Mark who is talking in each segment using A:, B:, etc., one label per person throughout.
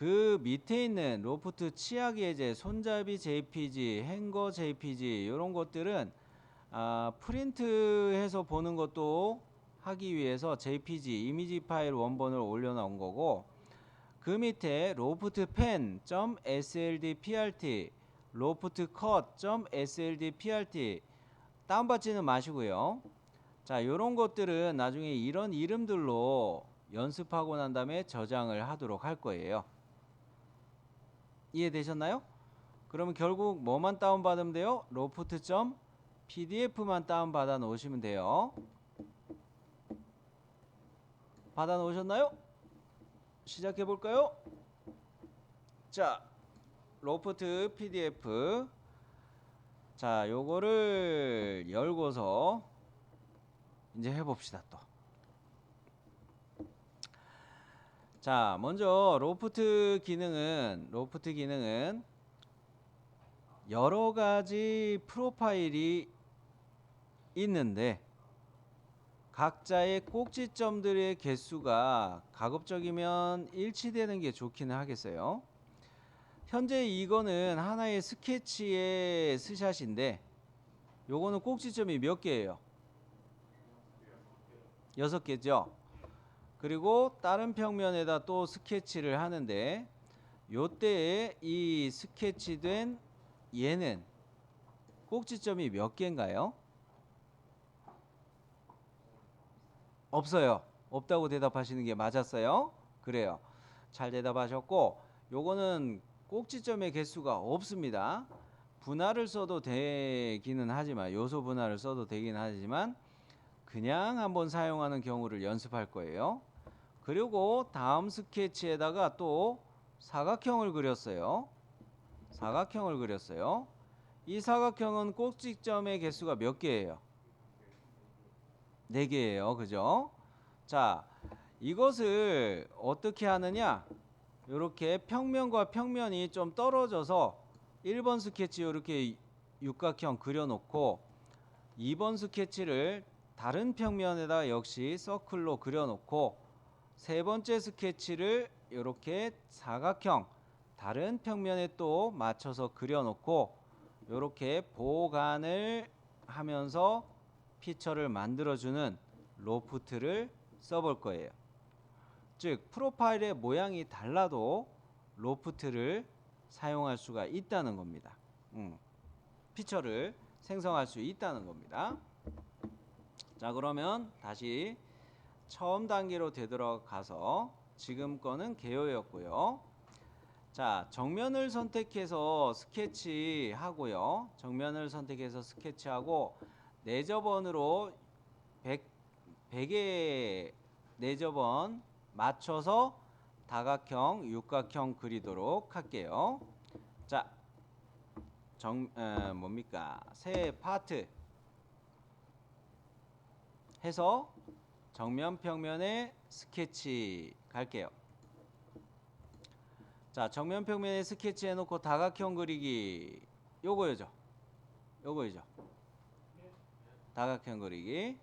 A: 그 밑에 있는 로프트 치약 예제, 손잡이 JPG, 행거 JPG 이런 것들은 프린트해서 보는 것도 하기 위해서 JPG 이미지 파일 원본을 올려놓은 거고, 그 밑에 로프트 pen.sldprt, 로프트 cut.sldprt 다운받지는 마시고요. 자, 요런 것들은 나중에 이런 이름들로 연습하고 난 다음에 저장을 하도록 할 거예요. 이해되셨나요? 그러면 결국 뭐만 다운받으면 돼요? 로프트.pdf만 다운받아 놓으시면 돼요. 받아 놓으셨나요? 시작해 볼까요? 자, 로프트 pdf. 자, 요거를 열고서 이제 해봅시다 또. 자, 먼저 로프트 기능은 여러 가지 프로파일이 있는데 각자의 꼭지점들의 개수가 가급적이면 일치되는 게 좋기는 하겠어요. 현재 이거는 하나의 스케치의 스샷인데 요거는 꼭지점이 몇 개예요? 6개죠. 그리고 다른 평면에다 또 스케치를 하는데 요때에 이 스케치된 얘는 꼭지점이 몇 개인가요? 없어요. 없다고 대답하시는 게 맞았어요. 그래요. 잘 대답하셨고, 요거는 꼭지점의 개수가 없습니다. 분할을 써도 되기는 하지만, 요소 분할을 써도 되긴 하지만 그냥 한번 사용하는 경우를 연습할 거예요. 그리고 다음 스케치에다가 또 사각형을 그렸어요. 사각형을 그렸어요. 이 사각형은 꼭지점의 개수가 몇 개예요? 4개예요. 그죠? 자, 이것을 어떻게 하느냐? 이렇게 평면과 평면이 좀 떨어져서 1번 스케치 이렇게 육각형 그려놓고 2번 스케치를 다른 평면에다 역시 서클로 그려놓고 세 번째 스케치를 이렇게 사각형 다른 평면에 또 맞춰서 그려놓고 이렇게 보관을 하면서 피처를 만들어주는 로프트를 써볼 거예요. 즉 프로파일의 모양이 달라도 로프트를 사용할 수가 있다는 겁니다. 피처를 생성할 수 있다는 겁니다. 자, 그러면 다시 처음 단계로 되돌아가서 지금 거는 개요였고요. 자, 정면을 선택해서 스케치하고요. 정면을 선택해서 스케치하고 내접원으로 100의 내접원 맞춰서 다각형, 육각형 그리도록 할게요. 자, 뭡니까? 새 파트 해서 정면 평면에 스케치 갈게요. 자, 정면 평면에 스케치 해놓고 다각형 그리기 요거죠. 요거죠. 다각형 그리기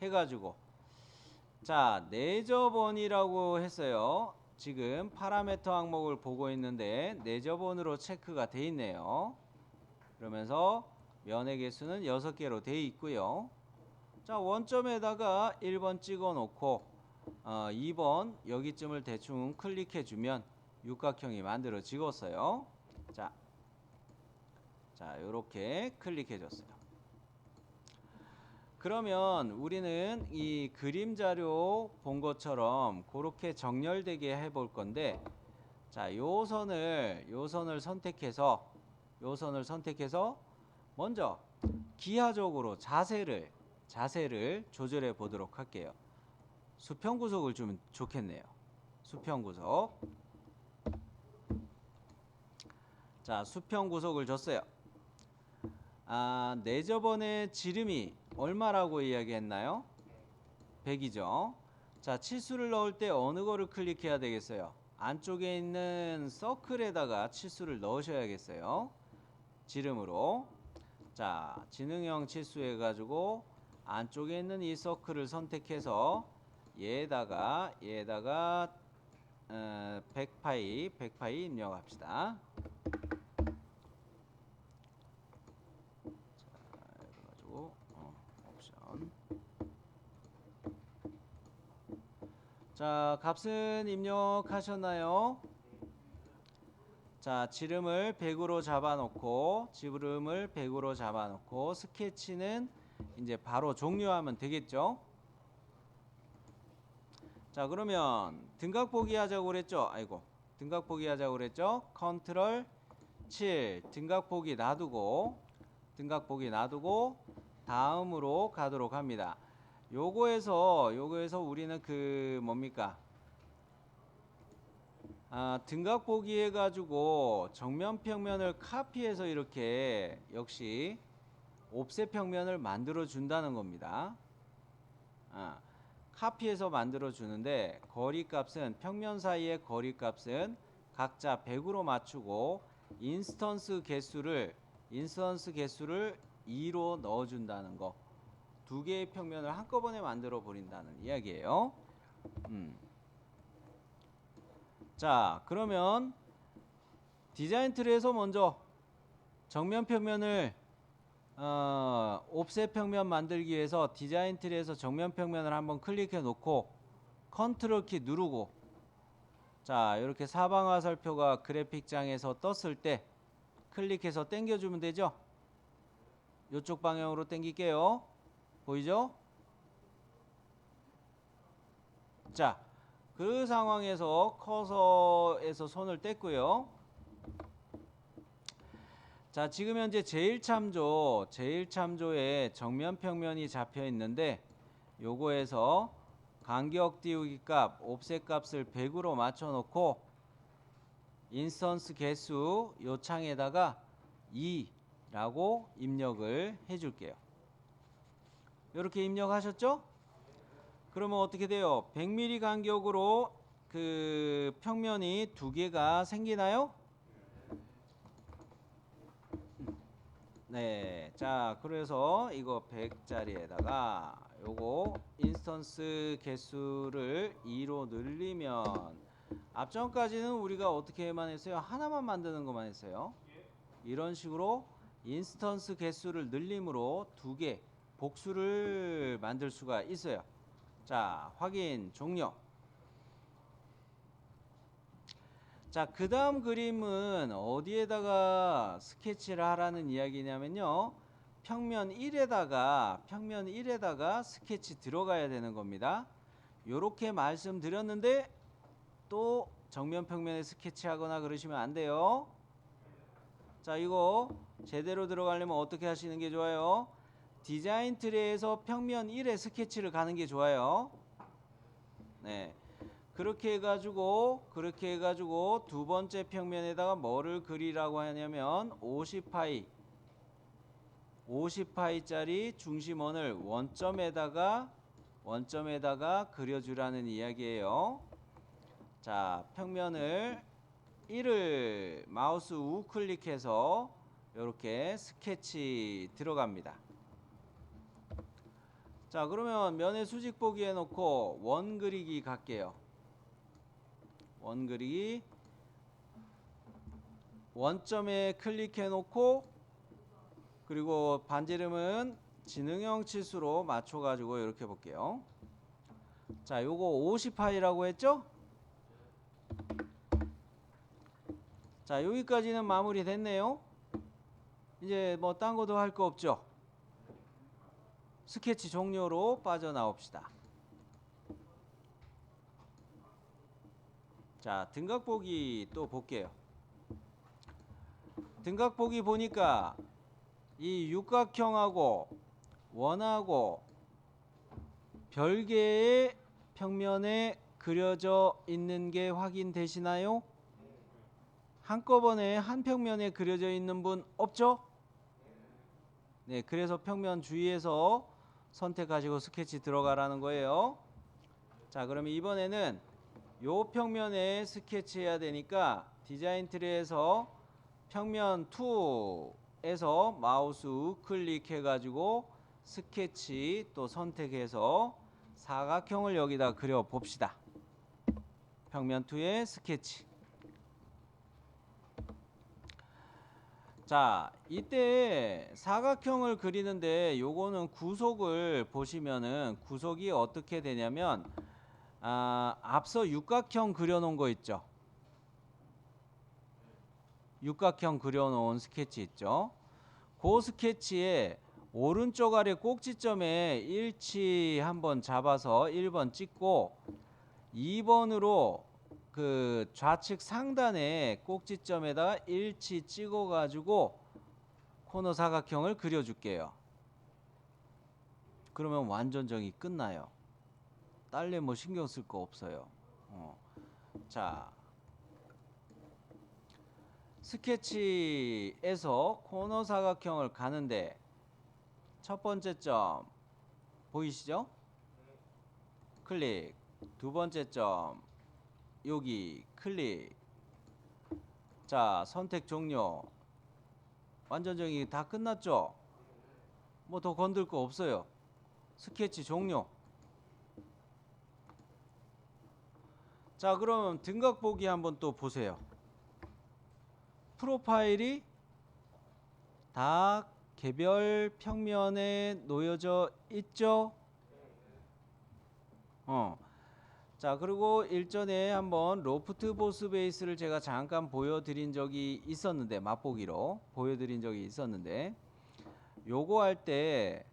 A: 해가지고 자, 내접원이라고 했어요. 지금 파라메터 항목을 보고 있는데 내접원으로 체크가 돼 있네요. 그러면서 면의 개수는 6개로 돼 있고요. 자, 원점에다가 1번 찍어 놓고 2번 여기쯤을 대충 클릭해 주면 육각형이 만들어지겠어요. 자, 요렇게 클릭해 줬어요. 그러면 우리는 이 그림 자료 본 것처럼 그렇게 정렬되게 해 볼 건데, 자, 요 선을 선택해서 먼저 기하적으로 자세를 조절해 보도록 할게요. 수평 구속을 주면 좋겠네요. 수평 구속. 자, 수평 구속을 줬어요. 내접원의 지름이 얼마라고 이야기했나요? 100이죠. 자, 치수를 넣을 때 어느 거를 클릭해야 되겠어요? 안쪽에 있는 서클에다가 치수를 넣으셔야겠어요. 지름으로. 자, 지능형 치수 해가지고 안쪽에 있는 이 서클을 선택해서 얘에다가 100파이 입력합시다. 자, 그래가지고 옵션. 자, 값은 입력하셨나요? 자, 지름을 100으로 잡아놓고 스케치는 이제 바로 종료하면 되겠죠? 자, 그러면 등각 보기 하자고 그랬죠? 등각 보기 하자고 그랬죠? 컨트롤 7 등각 보기 놔두고 다음으로 가도록 합니다. 요거에서 우리는 뭡니까? 등각 보기 해가지고 정면 평면을 카피해서 이렇게 역시 옵셋 평면을 만들어 준다는 겁니다. 카피해서 만들어 주는데 평면 사이의 거리 값은 각자 100으로 맞추고 인스턴스 개수를 2로 넣어 준다는 거. 두 개의 평면을 한꺼번에 만들어 버린다는 이야기예요. 자, 그러면 디자인 트리에서 먼저 정면 평면을 옵셋 평면 만들기 위해서 디자인 트리에서 정면 평면을 한번 클릭해 놓고 컨트롤 키 누르고, 자, 이렇게 사방 화살표가 그래픽장에서 떴을 때 클릭해서 당겨 주면 되죠. 이쪽 방향으로 당길게요. 보이죠? 자, 그 상황에서 커서에서 손을 뗐고요. 자, 지금 현재 제1참조에 정면 평면이 잡혀 있는데 요거에서 간격 띄우기 값, 옵셋 값을 100으로 맞춰 놓고 인스턴스 개수 요 창에다가 2라고 입력을 해 줄게요. 이렇게 입력하셨죠? 그러면 어떻게 돼요? 100mm 간격으로 그 평면이 두 개가 생기나요? 네, 자, 그래서 이거 100짜리에다가 요거 인스턴스 개수를 2로 늘리면 앞전까지는 우리가 어떻게만 했어요? 하나만 만드는 것만 했어요. 이런 식으로 인스턴스 개수를 늘림으로 두 개 복수를 만들 수가 있어요. 자, 확인 종료. 자, 그 다음 그림은 어디에다가 스케치를 하라는 이야기냐면요, 평면 1에다가 스케치 들어가야 되는 겁니다. 요렇게 말씀드렸는데 또 정면 평면에 스케치 하거나 그러시면 안 돼요. 자, 이거 제대로 들어가려면 어떻게 하시는 게 좋아요? 디자인 트리에서 평면 1에 스케치를 가는 게 좋아요. 네, 그렇게 해가지고 두 번째 평면에다가 뭐를 그리라고 하냐면 50파이짜리 중심원을 원점에다가 그려주라는 이야기예요. 자, 평면을 1을 마우스 우클릭해서 이렇게 스케치 들어갑니다. 자, 그러면 면의 수직 보기 해놓고 원 그리기 갈게요. 원 그리기, 원점에 클릭해 놓고, 그리고 반지름은 지능형 치수로 맞춰 가지고 이렇게 볼게요. 자, 요거 50파이라고 했죠? 자, 여기까지는 마무리 됐네요. 이제 뭐 딴 것도 할 거 없죠? 스케치 종료로 빠져나옵시다. 자, 등각 보기 또 볼게요. 등각 보기 보니까 이 육각형하고 원하고 별개의 평면에 그려져 있는 게 확인되시나요? 한꺼번에 한 평면에 그려져 있는 분 없죠? 네, 그래서 평면 주위에서 선택하시고 스케치 들어가라는 거예요. 자, 그러면 이번에는 요 평면에 스케치해야 되니까 디자인 트리에서 평면 2에서 마우스 우클릭해 가지고 스케치 또 선택해서 사각형을 여기다 그려 봅시다. 평면 2의 스케치. 자, 이때 사각형을 그리는데 요거는 구속을 보시면은 구속이 어떻게 되냐면 앞서 육각형 그려놓은 거 있죠. 육각형 그려놓은 스케치 있죠. 그 스케치에 오른쪽 아래 꼭지점에 일치 한번 잡아서 1번 찍고 2번으로 그 좌측 상단에 꼭지점에다가 일치 찍어 가지고 코너 사각형을 그려 줄게요. 그러면 완전 정이 끝나요. 딸래 뭐 신경 쓸 거 없어요. 자, 스케치에서 코너 사각형을 가는데 첫 번째 점 보이시죠? 클릭. 두 번째 점 여기 클릭. 자, 선택 종료. 완전 정의 다 끝났죠? 뭐 더 건들 거 없어요. 스케치 종료. 자, 그럼 등각 보기 한번 또 보세요. 프로파일이 다 개별 평면에 놓여져 있죠? 자, 그리고 일전에 한번 로프트 보스 베이스를 제가 잠깐 보여드린 적이 있었는데, 맛보기로 보여드린 적이 있었는데, 요거 할 때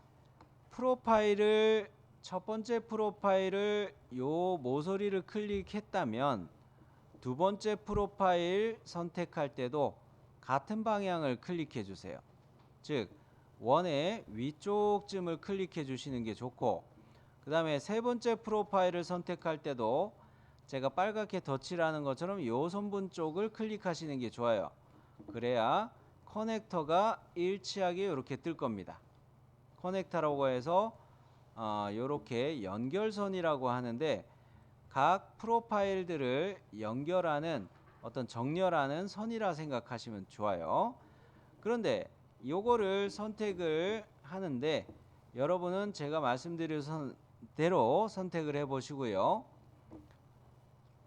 A: 프로파일을 첫 번째 프로파일을 요 모서리를 클릭했다면 두 번째 프로파일 선택할 때도 같은 방향을 클릭해 주세요. 즉 원의 위쪽쯤을 클릭해 주시는 게 좋고, 그 다음에 세 번째 프로파일을 선택할 때도 제가 빨갛게 덧칠하는 것처럼 요 선분 쪽을 클릭하시는 게 좋아요. 그래야 커넥터가 일치하게 이렇게 뜰 겁니다. 커넥터라고 해서 이렇게 연결선이라고 하는데 각 프로파일들을 연결하는 어떤 정렬하는 선이라 생각하시면 좋아요. 그런데 요거를 선택을 하는데 여러분은 제가 말씀드린 대로 선택을 해 보시고요.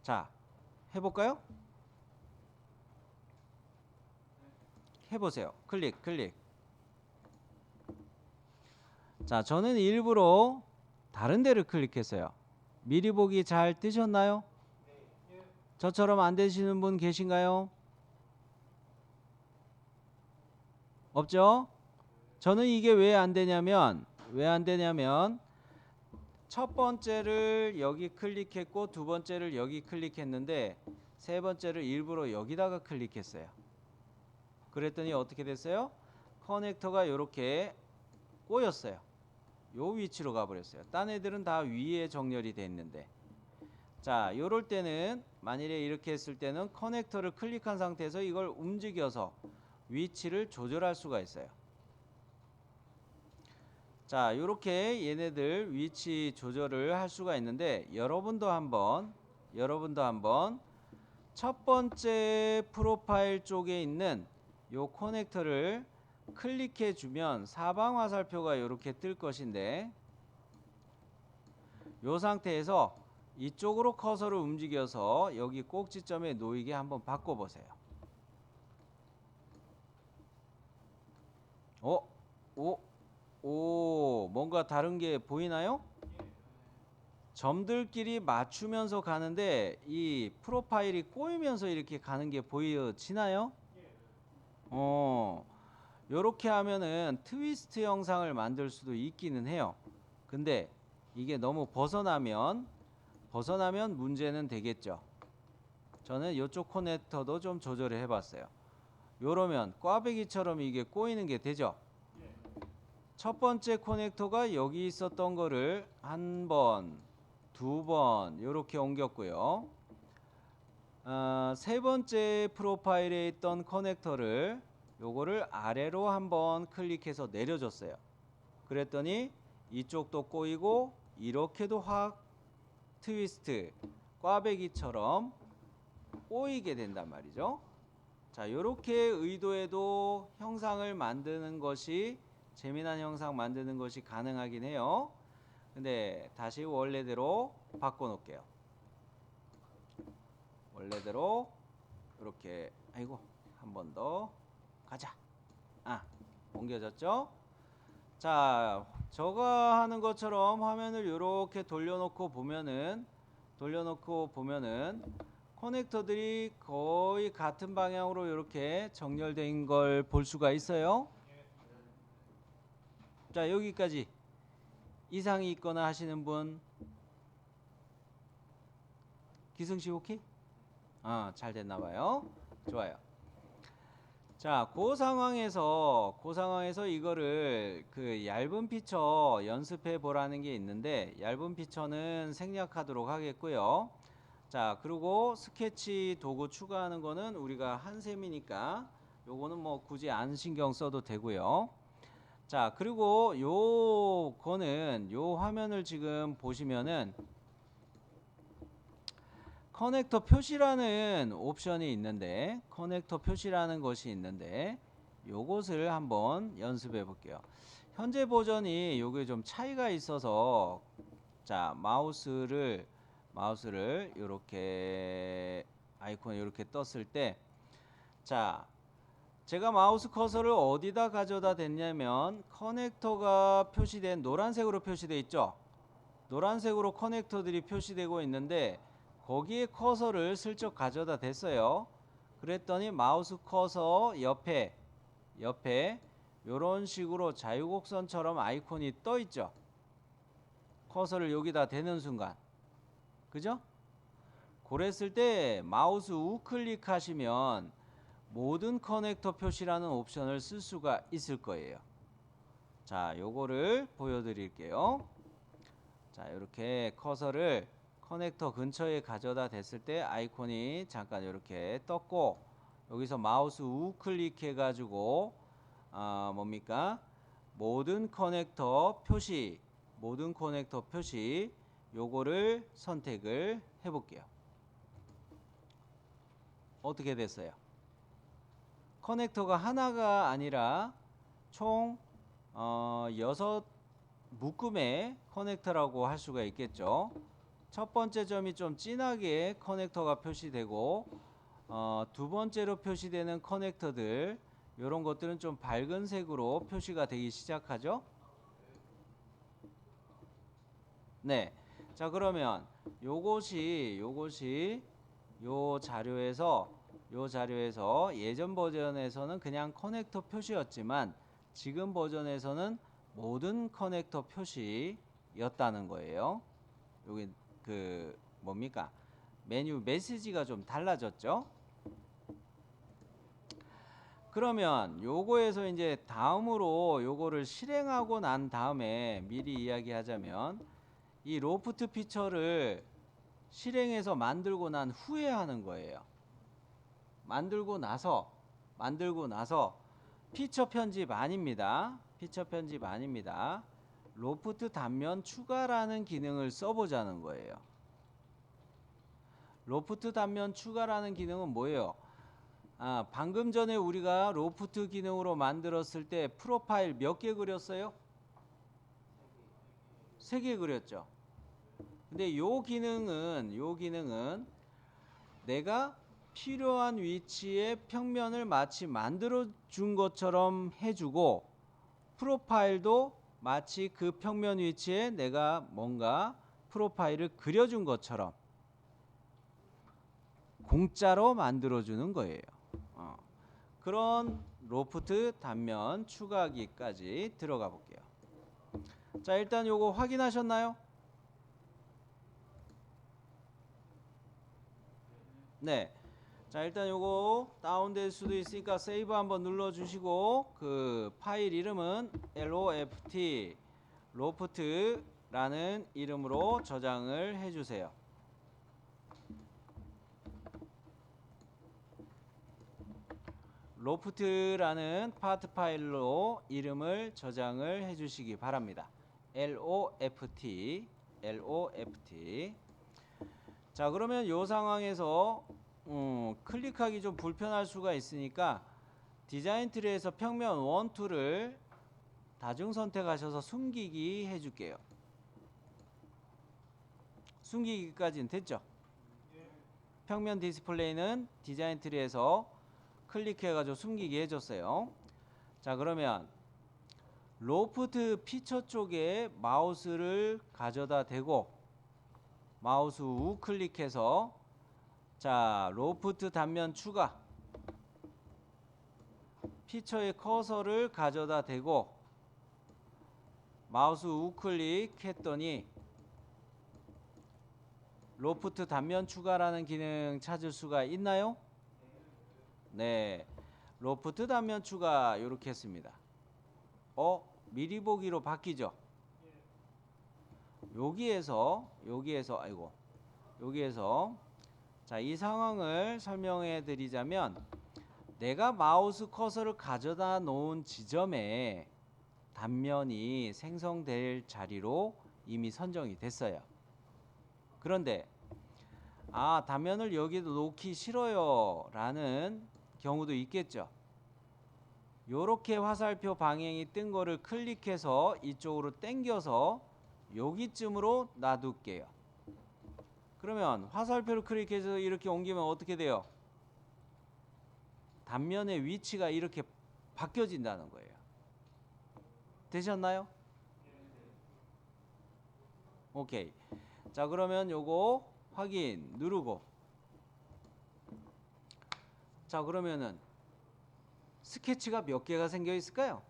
A: 자, 해볼까요? 해보세요. 클릭. 자, 저는 일부러 다른 데를 클릭했어요. 미리 보기 잘 뜨셨나요? 저처럼 안 되시는 분 계신가요? 없죠? 저는 이게 왜 안 되냐면 첫 번째를 여기 클릭했고 두 번째를 여기 클릭했는데 세 번째를 일부러 여기다가 클릭했어요. 그랬더니 어떻게 됐어요? 커넥터가 이렇게 꼬였어요. 요 위치로 가버렸어요. 딴 애들은 다 위에 정렬이 돼 있는데. 자, 요럴 때는 만일에 이렇게 했을 때는 커넥터를 클릭한 상태에서 이걸 움직여서 위치를 조절할 수가 있어요. 자, 요렇게 얘네들 위치 조절을 할 수가 있는데 여러분도 한번 첫 번째 프로파일 쪽에 있는 요 커넥터를 클릭해 주면 사방 화살표가 이렇게 뜰 것인데 요 상태에서 이쪽으로 커서를 움직여서 여기 꼭지점에 놓이게 한번 바꿔 보세요. 뭔가 다른 게 보이나요? 점들끼리 맞추면서 가는데 이 프로파일이 꼬이면서 이렇게 가는 게 보여지나요? 요렇게 하면은 트위스트 영상을 만들 수도 있기는 해요. 근데 이게 너무 벗어나면 문제는 되겠죠. 저는 이쪽 커넥터도 좀 조절을 해봤어요. 요러면 꽈배기처럼 이게 꼬이는 게 되죠. 첫 번째 커넥터가 여기 있었던 거를 한 번, 두 번 이렇게 옮겼고요. 세 번째 프로파일에 있던 커넥터를 요거를 아래로 한번 클릭해서 내려줬어요. 그랬더니 이쪽도 꼬이고 이렇게도 확 트위스트 꽈배기처럼 꼬이게 된단 말이죠. 자, 요렇게 의도해도 형상을 만드는 것이 재미난 형상 만드는 것이 가능하긴 해요. 근데 다시 원래대로 바꿔 놓을게요. 원래대로 이렇게 아이고 한 번 더 가자. 옮겨졌죠? 자, 저거 하는 것처럼 화면을 이렇게 돌려놓고 보면은 커넥터들이 거의 같은 방향으로 이렇게 정렬된 걸 볼 수가 있어요. 자, 여기까지 이상이 있거나 하시는 분 기승씨 오케이? 잘 됐나 봐요. 좋아요. 자, 그 상황에서 이거를 그 얇은 피처 연습해 보라는 게 있는데 얇은 피처는 생략하도록 하겠고요. 자, 그리고 스케치 도구 추가하는 거는 우리가 한 셈이니까 요거는 뭐 굳이 안 신경 써도 되고요. 자, 그리고 요거는 요 화면을 지금 보시면은 커넥터 표시라는 옵션이 있는데 커넥터 표시라는 것이 있는데 요것을 한번 연습해 볼게요. 현재 버전이 요게 좀 차이가 있어서 자, 마우스를 이렇게 아이콘 이렇게 떴을 때 자, 제가 마우스 커서를 어디다 가져다 댔냐면 커넥터가 표시된 노란색으로 표시되어 있죠. 노란색으로 커넥터들이 표시되고 있는데 거기에 커서를 슬쩍 가져다 댔어요. 그랬더니 마우스 커서 옆에 이런 식으로 자유곡선처럼 아이콘이 떠 있죠. 커서를 여기다 대는 순간, 그죠? 그랬을 때 마우스 우클릭 하시면 모든 커넥터 표시라는 옵션을 쓸 수가 있을 거예요. 자, 요거를 보여드릴게요. 자, 이렇게 커서를 커넥터 근처에 가져다 댔을 때 아이콘이 잠깐 이렇게 떴고 여기서 마우스 우클릭 해가지고 뭡니까? 모든 커넥터 표시 요거를 선택을 해볼게요. 어떻게 됐어요? 커넥터가 하나가 아니라 총 6 묶음의 커넥터라고 할 수가 있겠죠. 첫 번째 점이 좀 진하게 커넥터가 표시되고 두 번째로 표시되는 커넥터들 이런 것들은 좀 밝은 색으로 표시가 되기 시작하죠. 네. 자, 그러면 요것이 요 자료에서 예전 버전에서는 그냥 커넥터 표시였지만 지금 버전에서는 모든 커넥터 표시였다는 거예요. 여기 그 뭡니까? 메뉴 메시지가 좀 달라졌죠? 그러면 요거에서 이제 다음으로 요거를 실행하고 난 다음에 미리 이야기하자면 이 로프트 피처를 실행해서 만들고 난 후에 하는 거예요. 만들고 나서 피처 편집 아닙니다. 로프트 단면 추가라는 기능을 써보자는 거예요. 로프트 단면 추가라는 기능은 뭐예요? 방금 전에 우리가 로프트 기능으로 만들었을 때 프로파일 몇 개 그렸어요? 3개 그렸죠. 근데 요 기능은 내가 필요한 위치에 평면을 마치 만들어 준 것처럼 해주고 프로파일도 마치 그 평면 위치에 내가 뭔가 프로파일을 그려준 것처럼 공짜로 만들어주는 거예요. 그런 로프트 단면 추가하기까지 들어가 볼게요. 자, 일단 요거 확인하셨나요? 네. 자, 일단 요거 다운될 수도 있으니까 세이브 한번 눌러주시고 그 파일 이름은 로프트라는 이름으로 저장을 해주세요. 로프트라는 파트 파일로 이름을 저장을 해주시기 바랍니다. LOFT. 자, 그러면 이 상황에서 클릭하기 좀 불편할 수가 있으니까 디자인 트리에서 평면 1, 2를 다중 선택하셔서 숨기기 해줄게요. 숨기기까지는 됐죠? 평면 디스플레이는 디자인 트리에서 클릭해가지고 숨기게 해줬어요. 자, 그러면 로프트 피처 쪽에 마우스를 가져다 대고 마우스 우클릭해서 자, 로프트 단면 추가 피처의 커서를 가져다 대고 마우스 우클릭 했더니 로프트 단면 추가라는 기능 찾을 수가 있나요? 네, 로프트 단면 추가 이렇게 했습니다. 미리 보기로 바뀌죠? 여기에서 자, 이 상황을 설명해 드리자면 내가 마우스 커서를 가져다 놓은 지점에 단면이 생성될 자리로 이미 선정이 됐어요. 그런데 단면을 여기도 놓기 싫어요 라는 경우도 있겠죠. 요렇게 화살표 방향이 뜬 거를 클릭해서 이쪽으로 당겨서 여기쯤으로 놔둘게요. 그러면 화살표를 클릭해서 이렇게 옮기면 어떻게 돼요? 단면의 위치가 이렇게 바뀌어진다는 거예요. 되셨나요? 오케이. 자, 그러면 요거 확인 누르고 자, 그러면은 스케치가 몇 개가 생겨 있을까요?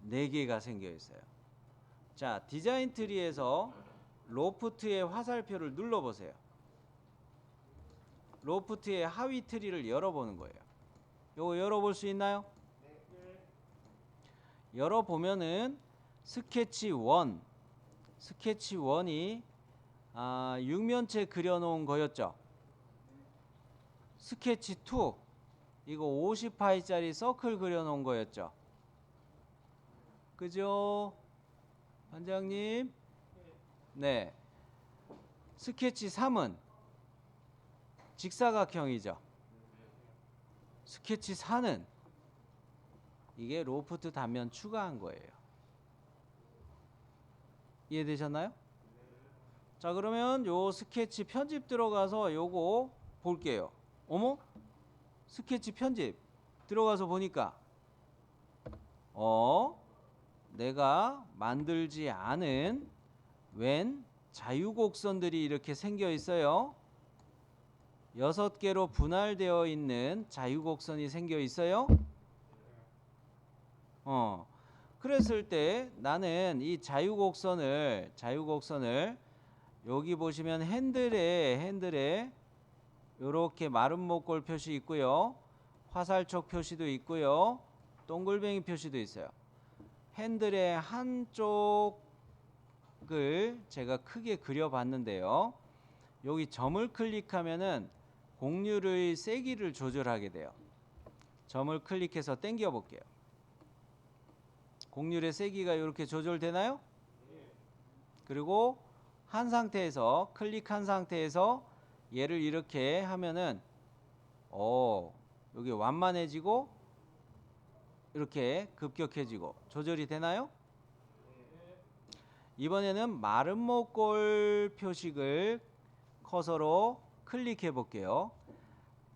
A: 4개가 생겨 있어요. 자, 디자인 트리에서 로프트의 화살표를 눌러보세요. 로프트의 하위 트리를 열어보는 거예요. 요거 열어볼 수 있나요? 열어보면은 스케치 1 스케치 1이 육면체 그려놓은 거였죠. 스케치 2 이거 50파이짜리 서클 그려놓은 거였죠. 그죠? 반장님? 네. 스케치 3은 직사각형이죠. 스케치 4는 이게 로프트 단면 추가한 거예요. 이해되셨나요? 자, 그러면 요 스케치 편집 들어가서 요거 볼게요. 어머? 스케치 편집 들어가서 보니까 내가 만들지 않은 웬 자유곡선들이 이렇게 생겨 있어요. 6개로 분할되어 있는 자유곡선이 생겨 있어요. 그랬을 때 나는 이 자유곡선을 여기 보시면 핸들에 요렇게 마른 목골 표시 있고요. 화살촉 표시도 있고요. 동글뱅이 표시도 있어요. 핸들의 한쪽을 제가 크게 그려봤는데요. 여기 점을 클릭하면은 곡률의 세기를 조절하게 돼요. 점을 클릭해서 당겨 볼게요. 곡률의 세기가 이렇게 조절되나요? 그리고 한 상태에서 클릭한 상태에서 얘를 이렇게 하면은 여기 완만해지고 이렇게 급격해지고 조절이 되나요? 이번에는 마른 목골 표식을 커서로 클릭해 볼게요.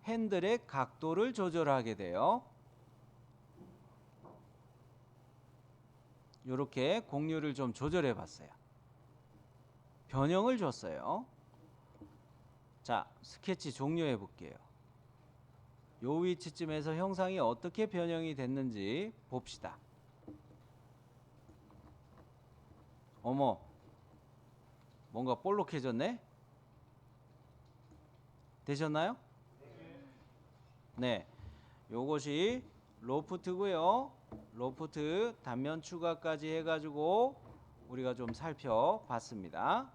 A: 핸들의 각도를 조절하게 돼요. 이렇게 곡률을 좀 조절해 봤어요. 변형을 줬어요. 자, 스케치 종료해 볼게요. 요 위치쯤에서 형상이 어떻게 변형이 됐는지 봅시다. 어머, 뭔가 볼록해졌네? 되셨나요? 네, 요것이 로프트고요. 로프트 단면 추가까지 해가지고 우리가 좀 살펴봤습니다.